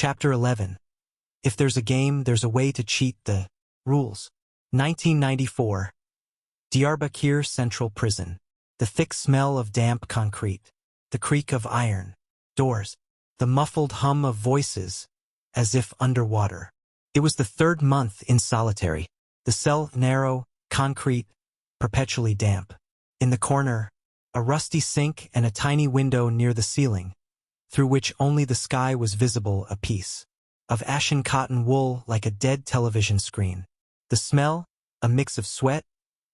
Chapter 11. If there's a game, there's a way to cheat the rules. 1994. Diyarbakir Central Prison. The thick smell of damp concrete. The creak of iron doors. The muffled hum of voices, as if underwater. It was the third month in solitary. The cell narrow, concrete, perpetually damp. In the corner, a rusty sink and a tiny window near the ceiling, through which only the sky was visible, a piece of ashen cotton wool like a dead television screen. The smell, a mix of sweat,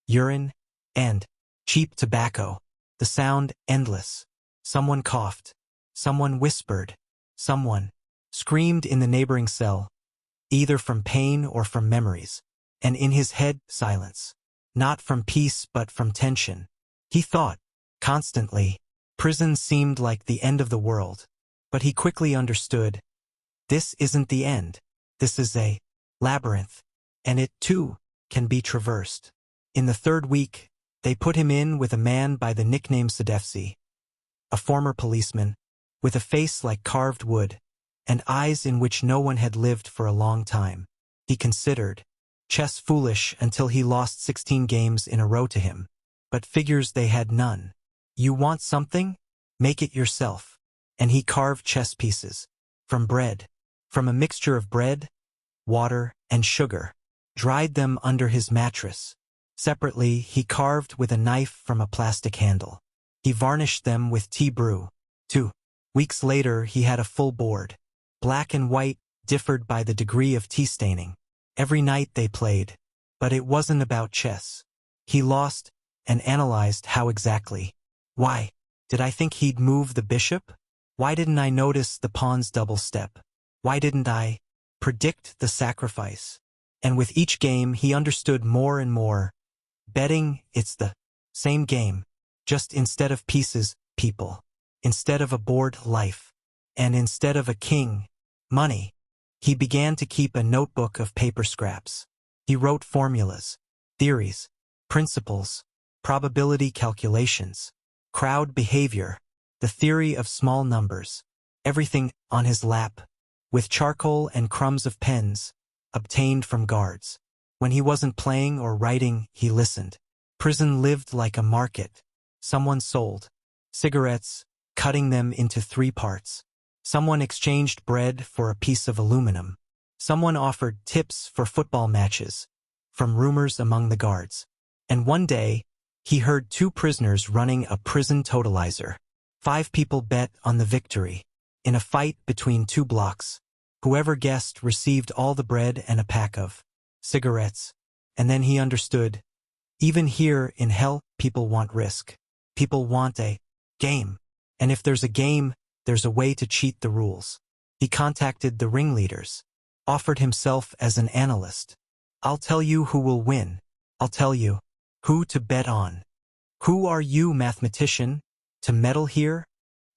urine, and cheap tobacco. The sound, endless. Someone coughed. Someone whispered. Someone screamed in the neighboring cell, either from pain or from memories. And in his head, silence. Not from peace but from tension. He thought, constantly. Prison seemed like the end of the world. But he quickly understood. This isn't the end. This is a labyrinth. And it, too, can be traversed. In the third week, they put him in with a man by the nickname Sadefsi, a former policeman, with a face like carved wood, and eyes in which no one had lived for a long time. He considered chess foolish until he lost 16 games in a row to him. But figures they had none. You want something? Make it yourself. And he carved chess pieces. From bread. From a mixture of bread, water, and sugar. Dried them under his mattress. Separately, he carved with a knife from a plastic handle. He varnished them with tea brew. 2 weeks later, he had a full board. Black and white, differed by the degree of tea staining. Every night they played. But it wasn't about chess. He lost, and analyzed how exactly. Why? Did I think he'd move the bishop? Why didn't I notice the pawn's double step? Why didn't I predict the sacrifice? And with each game he understood more and more. Betting, it's the same game. Just instead of pieces, people. Instead of a board, life. And instead of a king, money. He began to keep a notebook of paper scraps. He wrote formulas, theories, principles, probability calculations, crowd behavior, the theory of small numbers, everything on his lap, with charcoal and crumbs of pens, obtained from guards. When he wasn't playing or writing, he listened. Prison lived like a market. Someone sold cigarettes, cutting them into 3 parts. Someone exchanged bread for a piece of aluminum. Someone offered tips for football matches, from rumors among the guards. And one day, he heard 2 prisoners running a prison totalizer. 5 people bet on the victory. In a fight between 2 blocks, whoever guessed received all the bread and a pack of cigarettes. And then he understood. Even here in hell, people want risk. People want a game. And if there's a game, there's a way to cheat the rules. He contacted the ringleaders. Offered himself as an analyst. I'll tell you who will win. I'll tell you who to bet on. Who are you, mathematician, to meddle here?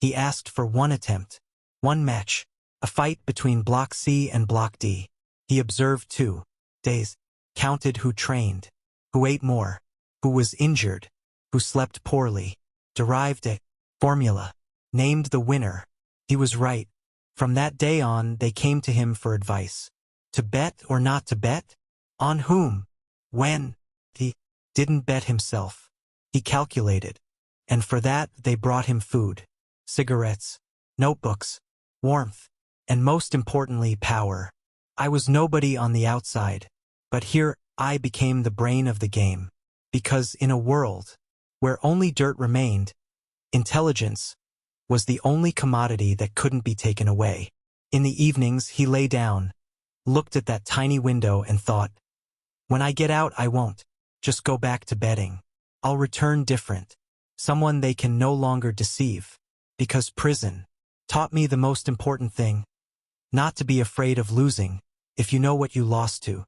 He asked for 1 attempt. 1 match. A fight between Block C and Block D. He observed 2 days. Counted who trained. Who ate more. Who was injured. Who slept poorly. Derived a formula. Named the winner. He was right. From that day on, they came to him for advice. To bet or not to bet? On whom? When? He didn't bet himself. He calculated. And for that, they brought him food, cigarettes, notebooks, warmth, and most importantly, power. I was nobody on the outside. But here, I became the brain of the game. Because in a world where only dirt remained, intelligence was the only commodity that couldn't be taken away. In the evenings, he lay down, looked at that tiny window and thought, when I get out, I won't just go back to betting. I'll return different. Someone they can no longer deceive. Because prison taught me the most important thing. Not to be afraid of losing, if you know what you lost to.